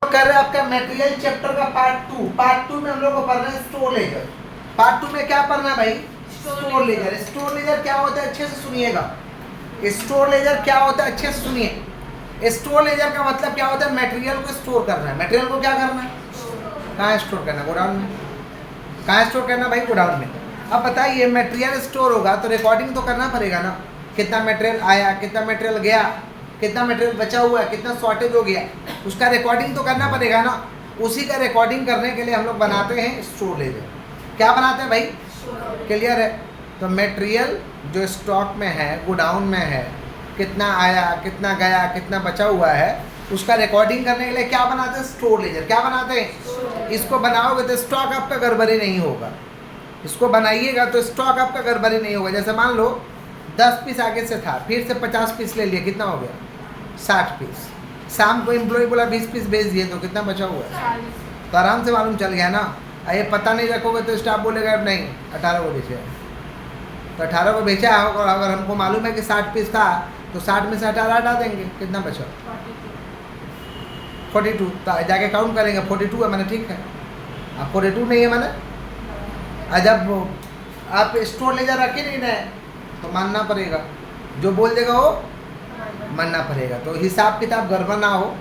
लोग कर रहे हैं आपका मटेरियल चैप्टर का पार्ट टू में हम लोग को पढ़ना है स्टोर लेजर। पार्ट 2 में क्या पढ़ना है भाई? Store laser. स्टोर लेजर क्या होता है अच्छे से सुनिएगा। स्टोर लेजर क्या होता है अच्छे से सुनिए। स्टोर लेजर का मतलब क्या होता है? मटेरियल को स्टोर करना है। मटेरियल को क्या करना है? कहाँ स्टोर करना? गोडाउन में। कहाँ स्टोर करना भाई? गोडाउन में। अब बताइए मटेरियल स्टोर होगा तो रिकॉर्डिंग तो करना पड़ेगा ना, कितना मटेरियल आया, कितना मटेरियल गया, कितना मटेरियल बचा हुआ है, कितना शॉर्टेज हो गया, उसका रिकॉर्डिंग तो करना पड़ेगा ना। उसी का रिकॉर्डिंग करने के लिए हम लोग बनाते हैं स्टोर लेजर। क्या बनाते हैं भाई? क्लियर है? तो मटेरियल जो स्टॉक में है, गोडाउन में है, कितना आया, कितना गया, कितना बचा हुआ है, उसका रिकॉर्डिंग करने के लिए क्या बनाते हैं? Store laser. क्या बनाते हैं? इसको बनाओगे तो स्टॉक आपका गड़बड़ी नहीं होगा। इसको बनाइएगा तो स्टॉक आपका गड़बड़ी नहीं होगा। जैसे मान लो 10 पीस आगे से था, फिर से 50 पीस ले लिए, कितना हो गया? 60 पीस। शाम को एम्प्लॉय बोला 20 पीस बेच दिए तो कितना बचा हुआ है? तो आराम से मालूम चल गया ना। ये पता नहीं रखोगे तो स्टाफ बोलेगा अब नहीं 18 को बेचे, तो 18 को बेचा है। और अगर हमको मालूम है कि 60 पीस था तो 60 में से 18 हटा देंगे, कितना बचा? 42। तो जाके काउंट करेंगे, 42 है मैंने, ठीक है। अब 42 नहीं है मैंने, जब आप स्टोर ले जा रखे नहीं ना तो मानना पड़ेगा, जो बोल देगा वो मानना पड़ेगा। तो हिसाब किताब गड़बड़ ना हो,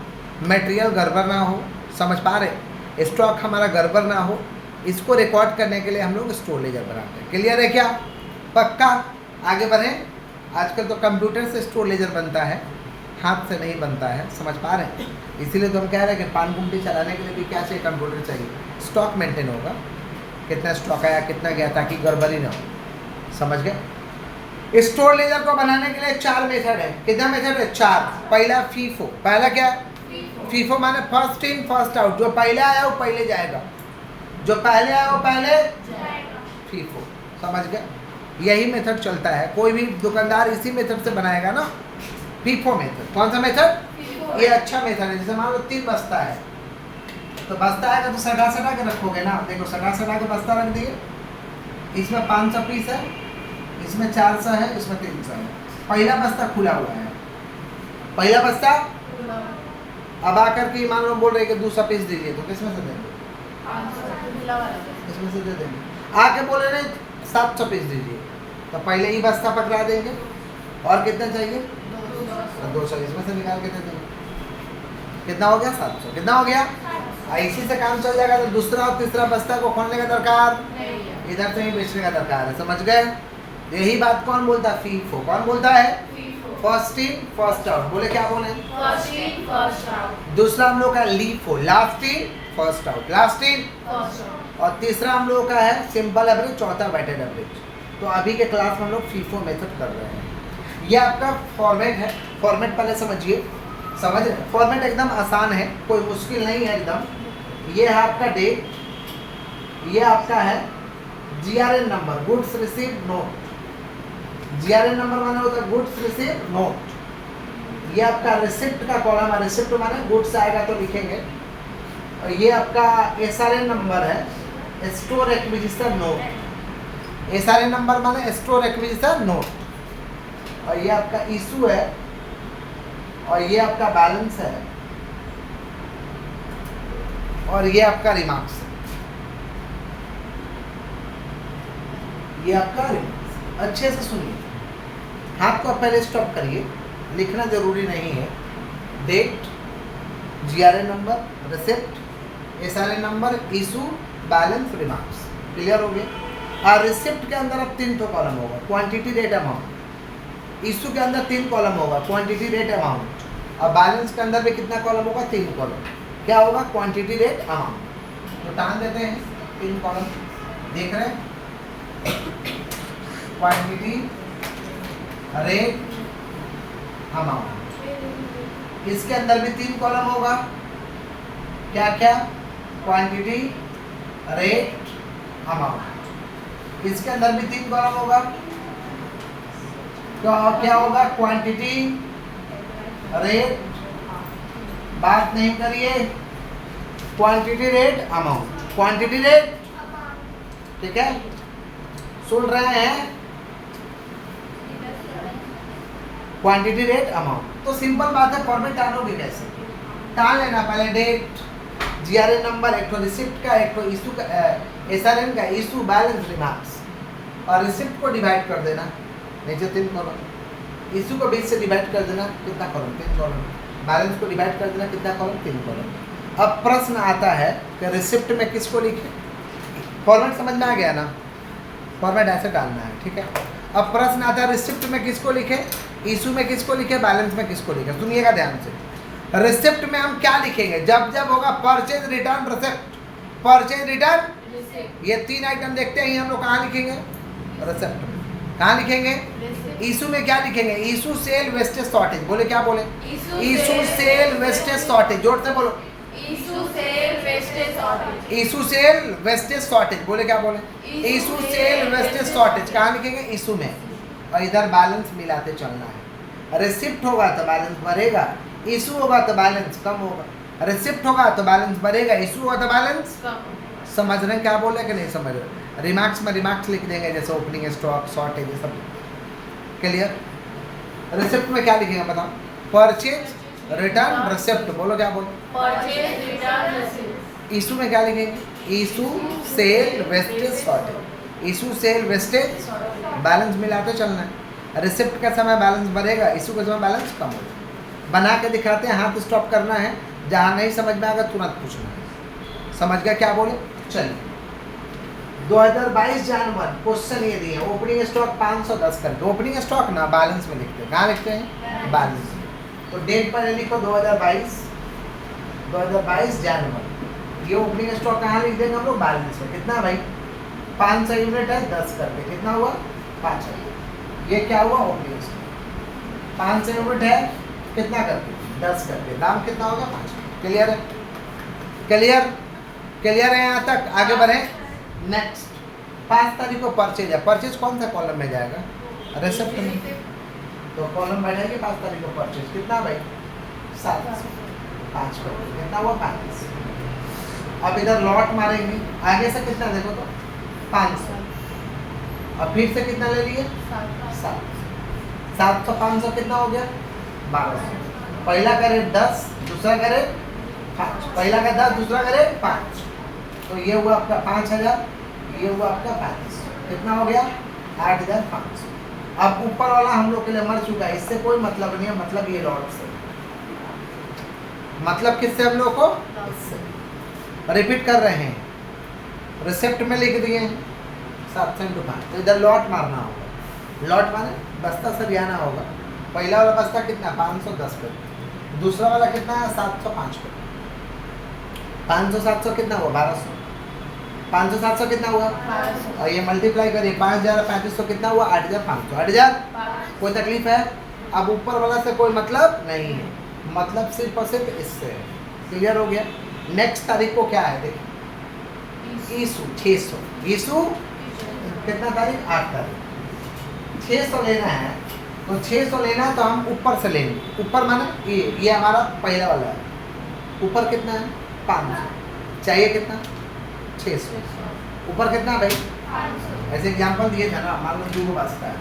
मटेरियल गड़बड़ ना हो, समझ पा रहे? स्टॉक हमारा गड़बड़ ना हो, इसको रिकॉर्ड करने के लिए हम लोग स्टोर लेजर बनाते हैं। क्लियर है क्या? पक्का? आगे बढ़ें। आजकल तो कंप्यूटर से स्टोर लेजर बनता है, हाथ से नहीं बनता है, समझ पा रहे हैं? इसीलिए तो हम कह रहे हैं कि पान गुमटी चलाने के लिए भी क्या चाहिए? कंप्यूटर चाहिए। स्टॉक मेंटेन होगा, कितना स्टॉक आया, कितना गया, ताकि गड़बड़ी ना हो। समझ गए? स्टोर लेजर को बनाने के लिए 4 मेथड है। कितना मेथड है? 4। पहला फीफो। पहला क्या? फीफो माने फर्स्ट इन फर्स्ट आउट। जो पहले आया वो पहले जाएगा, जो पहले आया वो पहले फीफो। समझ गए? यही मेथड चलता है, कोई भी दुकानदार इसी मेथड से बनाएगा ना, फीफो मेथड। कौन सा मेथड? ये अच्छा मेथड है। जैसे मान लो 3 बस्ता है, तो बस्ता आएगा तो सटा सटा के रखोगे ना। देखो सटा सटा के बस्ता रख दिए, इसमें 500 पीस है, इसमें 400 है, इसमें 300 है। पहला बस्ता खुला हुआ है, पहला बस्ता। अब आकर के मान लो बोल रहे कि 200 पीस दीजिए, तो किसमें से देंगे? इसमें से दे देंगे। आके बोल रहे 700 पीस दीजिए, तो पहले ही बस्ता पकड़ा देंगे। और कितना चाहिए? 200। इसमें से निकाल के दे देंगे। कितना हो गया? 700। कितना हो गया? इसी से काम चल जाएगा। तो दूसरा और तीसरा बस्ता को खोलने का दरकार, इधर से ही बेचने का दरकार है। समझ गए? यही बात कौन बोलता है? फीफो। कौन बोलता है? First in first out. बोले क्या बोले? First in first out. दूसरा हम लोग का LIFO, last in first out, last in first out. और तीसरा हम लोग का है सिंपल एवरेज, चौथा वेटेड एवरेज। तो अभी के क्लास में हम लोग फीफो मेथड कर रहे हैं। ये आपका फॉर्मेट है। फॉर्मेट पहले समझिए। समझ रहे? फॉर्मेट एकदम आसान है, कोई मुश्किल नहीं है एकदम। ये है आपका डेट, ये आपका है GRN number, goods receive note. GRN number माने होता है गुड्स रिसीव नोट। ये आपका रिसिप्ट का कॉलम है, रिसिप्ट माने गुड्स आएगा तो लिखेंगे। और ये आपका SRN नंबर है, store acquisition note. SRN number माने स्टोर एक्विजिशन नोट। और ये आपका इशू है, और ये आपका बैलेंस है, और ये आपका रिमार्क्स है। ये आपका रिमार्क्स। अच्छे से सुनिए, हाथ को पहले स्टॉप करिए, लिखना जरूरी नहीं है। Date, GRN number, receipt, SRN number, issue, balance, remarks. Clear हो गया? और रिसिप्ट के अंदर अब 3 तो कॉलम होगा, क्वांटिटी, रेट, अमाउंट। इशू के अंदर 3 कॉलम होगा, क्वांटिटी, रेट, अमाउंट। और बैलेंस के अंदर भी कितना कॉलम होगा? 3 कॉलम। क्या होगा? Quantity, rate, amount. तो टान देते हैं 3 कॉलम। देख रहे हैं? Quantity, rate, amount. इसके अंदर भी 3 कॉलम होगा। क्या क्या? Quantity, rate, amount. इसके अंदर भी 3 कॉलम होगा। तो क्या होगा? क्वांटिटी, रेट, बात नहीं करिए, quantity, rate, amount. Quantity, rate, ठीक है? सुन रहे हैं? Quantity, rate, amount. तो सिंपल बात है, फॉर्मेट टानोगे कैसे? टान लेना पहले डेट, GRA नंबर, एक तो रिसिप्ट का, एक तो इशू का, SRN का, इशू बैलेंस रिमार्क्स, और रिसिप्ट को डिवाइड कर देना, नीचे 3 कॉलम, इशू को 20 से डिवाइड कर देना, कितना कॉलम? 3 कॉलम, बैलेंस को डिवाइड कर देना, कितना कॉलम? 3 कॉलम। अब प्रश्न आता है कि रिसिप्ट में किसको लिखें? फॉर्मेट समझ में आ गया ना? फॉर्मेट ऐसे डालना है, ठीक है। अब प्रश्न आता है रिसिप्ट में किसको लिखे, इशू में किसको लिखे, बैलेंस में किसको लिखे? सुनिएगा ध्यान से। रिसिप्ट में हम क्या लिखेंगे? जब जब होगा purchase return receipt, purchase return, Receipt. ये 3 आइटम देखते हैं, हम लोग कहाँ लिखेंगे? रिसिप्ट में। कहाँ लिखेंगे? Receipt. इशू में क्या लिखेंगे? Issue sale wastage shortage. बोले क्या बोले? Issue issue sale sale wastage shortage, जोर से बोलो। Issue sale wastage shortage. Issue sale wastage shortage, बोले क्या बोले? Issue sale wastage shortage. कहाँ लिखेंगे? इशू में। और इधर बैलेंस मिलाते चलना है। रिसिप्ट होगा तो बैलेंस बढ़ेगा, इशू होगा तो बैलेंस कम होगा। रिसिप्ट होगा तो बैलेंस बढ़ेगा, इशू होगा तो बैलेंस। Come. समझ रहे हैं क्या बोले कि नहीं समझ रहे? रिमार्क्स में रिमार्क्स लिख देंगे, जैसे ओपनिंग स्टॉक, शॉर्टेज, ये सब। क्लियर? रिसिप्ट में क्या लिखेंगे बताओ? परचेज रिटर्न रिसिप्ट, बोलो क्या बोलो? Purchase return receipt. इशू में क्या लिखेंगे? Issue sale wastage shortage, issue sale wastage balance मिलाते चलना है। रिसिप्ट का समय बैलेंस बढ़ेगा, इशू का समय बैलेंस कम होगा। बना के दिखाते हैं, हाथ स्टॉप करना है, जहाँ नहीं समझ में आएगा तुरंत पूछना है। समझ गया क्या बोले? चलिए 2022 जनवरी क्वेश्चन ये दिए, ओपनिंग स्टॉक 510 करके, ओपनिंग स्टॉक ना बैलेंस में लिखते हैं। कहाँ लिखते हैं? बैलेंस। तो डेट पर लिखो 2022 जनवरी। ये ओपनिंग स्टॉक कहाँ लिख देंगे हम लोग? बैलेंस में। कितना भाई? 500 यूनिट है, 10 करके कितना हुआ? 5,000। ये क्या हुआ? ओपनिंग स्टॉक 500 यूनिट है, कितना करके? 10 करके। दाम कितना होगा? 5। क्लियर है? क्लियर? क्लियर है यहाँ तक? आगे बढ़े। नेक्स्ट 5 तारीख को परचेज है। परचेज कौन सा कॉलम में जाएगा? रिसिप्ट में। तो कॉलम बैठेगी 5 तारीख को परचेज। कितना भाई? 700। 5 को कितना हुआ? 35। अब इधर लॉट मारेंगे, आगे से कितना देखो तो 500, अब फिर से कितना ले लिए? 700। 700 500 कितना हो गया? 1200। पहला का रेट 10, दूसरा का रेट 5। पहला का 10, दूसरा का रेट 5। तो ये हुआ आपका 5000, ये हुआ आपका 3500। कितना हो गया? 8500। अब ऊपर वाला हम लोग के लिए मर चुका है, इससे कोई मतलब नहीं है, मतलब ये लॉट से। मतलब किससे हम लोग को? इससे। रिपीट कर रहे हैं, रिसिप्ट में लिख दिए 700 × 5, तो इधर लॉट मारना होगा। लॉट माने बस्ता सरियाना होगा। पहला वाला बस्ता कितना? 510 पे। दूसरा वाला कितना है? 705 पे। 500 700 कितना हुआ? 1200। 500 700 कितना हुआ? 1200। और ये मल्टीप्लाई करिए, 5000 3500 कितना हुआ? 8500। 8000। कोई तकलीफ है? अब ऊपर वाला से कोई मतलब नहीं है, मतलब सिर्फ और सिर्फ इससे है। क्लियर हो गया? नेक्स्ट तारीख को क्या है देखिए? इशू 600। इशू कितना तारीख? 8 तारीख। 600 लेना है, तो 600 लेना है तो हम ऊपर से लेंगे। ऊपर माने ये हमारा पहला वाला है। ऊपर कितना है? 500। चाहिए कितना? 600। ऊपर कितना भाई? ऐसे एग्जांपल दिए थे ना, मान लो 2 बस्ता है,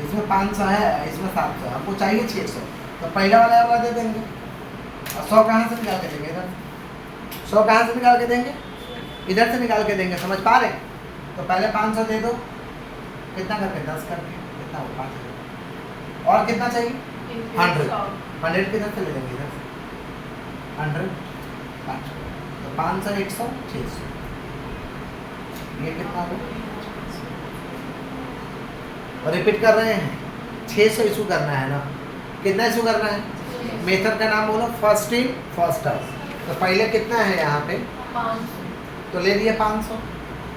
इसमें 500 है, इसमें 700 है, हमको चाहिए 600, तो पहला वाला दे देंगे। और 100 कहाँ से निकाल के देंगे? इधर 100 कहाँ से निकाल के देंगे? इधर से निकाल के देंगे। समझ पा रहे? तो पहले 500 दे दो, कितना करके? 10 करके। कितना हो? 5000। और कितना चाहिए? 100। 100 किधर से ले लेंगे? इधर से 100 500, तो 500 100 600। ये कितना हो? रिपीट कर रहे हैं, 600 इशू करना है ना। कितना इशू करना है? मेथड का नाम बोलो, फर्स्ट इन फर्स्ट आउट। तो पहले कितना है यहाँ पे? 500। तो ले लिए 500,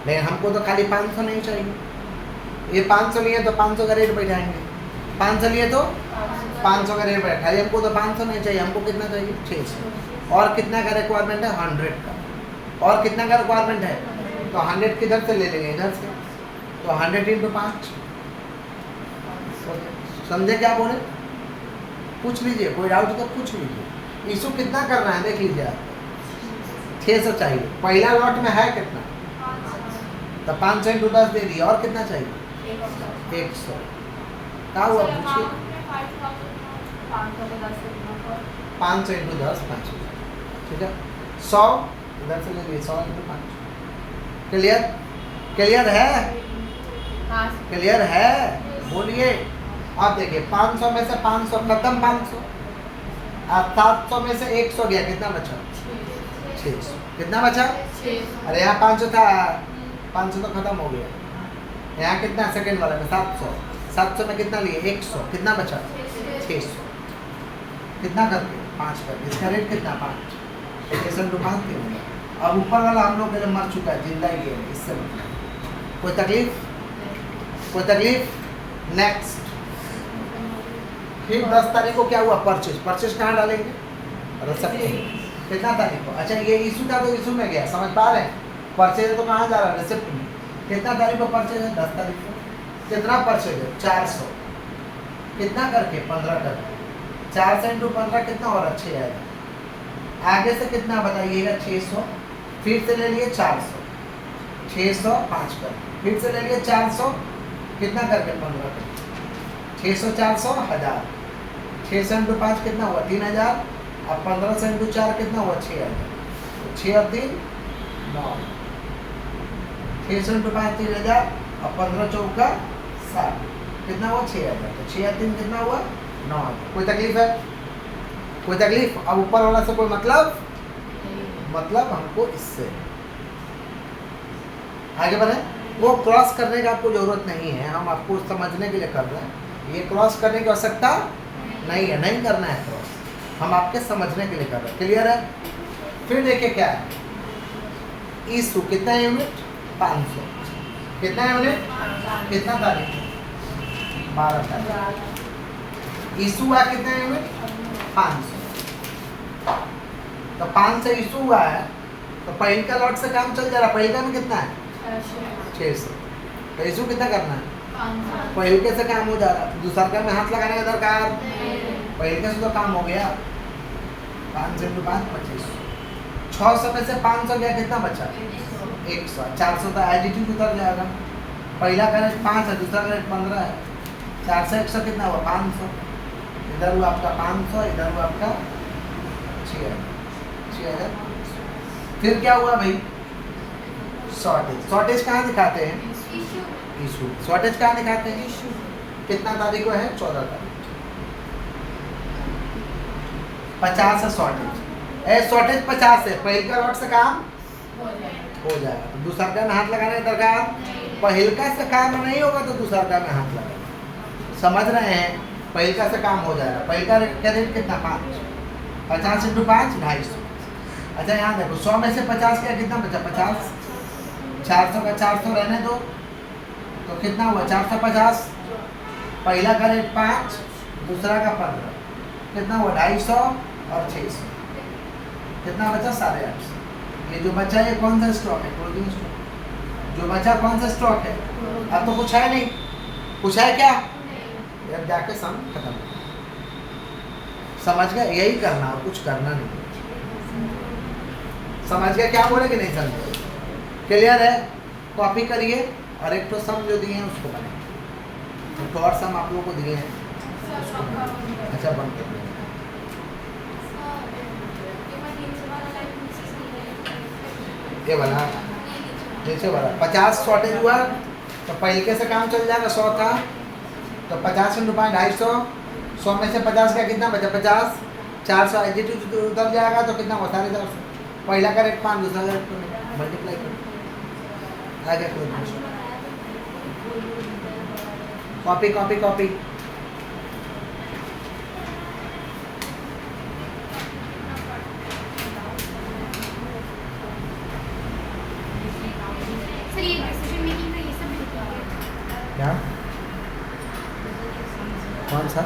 लेकिन हमको तो खाली 500 नहीं चाहिए। ये 500 लिए तो 500 का रेट बैठाएंगे, 500 लिए तो 500 का रेट बैठा। खाली हमको तो 500 नहीं चाहिए, हमको कितना चाहिए? 600। और कितना का रिक्वायरमेंट है? 100 का। और कितना का रिक्वायरमेंट है? तो 100 किधर से ले लेंगे? इधर से। तो 100 × 5। समझे क्या बोले? पूछ लीजिए, कोई डाउट तो पूछ लीजिए। इशू कितना करना है देख लीजिए आप। 600 चाहिए। पहला लॉट में है कितना? तो 500 × 10 दे दिया। और कितना चाहिए? 100। क्या हुआ? पूछिए। 500 × 10 5,000। ठीक है। 100 इधर से ले लिए 100 इंटू 5। क्लियर? क्लियर है? हाँ क्लियर है? बोलिए। अब देखिए 500 में से 500 खत्म, 500 अब 700 में से 100 गया, कितना बचा? 600। कितना बचा? 600 अरे यहाँ 500 था, 500 तो खत्म हो गया। यहाँ कितना सेकंड वाले में 700, 700 में कितना लिए? 100। कितना बचा? 600। कितना करके? 5 करके। इसका रेट कितना? 5। 600 इंटू 5 क्यों होगा? अब ऊपर वाला हम लोग के लिए मर चुका है, जिंदा ही है, इससे मतलब कोई तकलीफ? कोई तकलीफ? नेक्स्ट। फिर 10 तारीख को क्या हुआ? परचेज। परचेज कहाँ डालेंगे? रिसिप्ट। कितना तारीख को? अच्छा ये इशू था तो इशू में गया, समझ पा रहे हैं? परचेज तो कहाँ जा रहा है? रिसिप्ट में। कितना तारीख को परचेज है? 10 तारीख को। कितना परचेज है? 400। कितना करके? 15 करके। 400 इंटू 15 कितना हो रहा? 6 आएगा। आगे से कितना बताइएगा? 600। फिर से ले लिए 400, 600 5 कर। फिर से ले लिए 400, कितना करके? 15 करके। 600 400 1000। 600 इंटू 5 कितना हुआ? 3000। अब 1500 इंटू 4 कितना हुआ? 6000। तो 6 और 3 9। 600 इंटू 5 3000। अब 15 चौका 7। कितना हुआ? 6000। तो 6 और 3 कितना हुआ? 9000। कोई तकलीफ है? कोई तकलीफ? अब ऊपर वाला से कोई मतलब? मतलब हमको इससे आगे बढ़े। वो क्रॉस करने का आपको जरूरत नहीं है, हम आपको समझने के लिए कर रहे हैं। ये क्रॉस करने की आवश्यकता नहीं है, नहीं करना है क्रॉस, हम आपके समझने के लिए कर रहे हैं। क्लियर है? फिर देखिए क्या है इशू। कितना यूनिट? 500। कितना यूनिट? कितना तारीख? 12 तारीख। इशू हुआ कितना यूनिट? 500। तो 500 इशू हुआ है, तो पहले का लॉट से काम चल जा रहा है। पहले का में कितना है? 600। तो इशू कितना करना है? पहले के से काम हो जा रहा है, दूसरा का में हाथ लगाने का दरकार। पहले के से तो काम हो गया। 500 इंटू 5 2500। 600 में से 500 गया, कितना बचा? 100। 400 तो एडिटिव उतर जाएगा। पहला का रेट 5 है, दूसरा का रेट 15 है। 400 100 कितना हुआ? 500। इधर हुआ आपका 500, इधर हुआ आपका 6000। फिर क्या हुआ भाई? शॉर्टेज। शॉर्टेज कहाँ दिखाते हैं? इशू। शॉर्टेज कहाँ दिखाते हैं? इशू। कितना तारीख को है? 14 तारीख। 50 है शॉर्टेज। शॉर्टेज 50 है, पहल का लॉट से काम हो जाएगा, तो दूसरा का में हाथ लगाने का दरकार। पहल का से काम नहीं होगा तो दूसरा का में हाथ लगाना। समझ रहे हैं? पहल का से काम हो जाएगा। पहल का रेट कितना? 5। 50 इंटू 5 250। अच्छा यहाँ देखो 100 में से 50 क्या? कितना बचा? 50। 400 का 400 रहने दो, तो कितना हुआ? 450। पहला का रेट 5, दूसरा का 15। कितना हुआ? 250 और 600। कितना बचा? 850। ये जो बचा ये कौन सा स्टॉक है? Closing stock. जो बचा कौन सा स्टॉक है? अब तो कुछ है नहीं। कुछ है क्या? अब जाके सम खत्म। समझ गए? यही करना और कुछ करना नहीं। समझ गया क्या बोले कि नहीं समझे? क्लियर है? कॉपी करिए और एक तो सम जो दिए हैं उसको बनाइए। एक तो और सम आप लोगों को दिए हैं उसको बनाइए। अच्छा बंद कर दो। ये वाला नीचे वाला 50 शॉर्टेज हुआ तो पहले से काम चल जाएगा। 100 था तो 50 इंटू 5 250। 100 में से 50 का कितना बचा? 50। 400 एडिटिव उतर जाएगा तो कितना होता है? 450। पहला का रेट 5, दूसरा का रेट मल्टीप्लाई करो। आगे कोई कॉपी कॉपी कॉपी। सर ये डिसीजन मेकिंग का ये सब भी होता है क्या? कौन सा?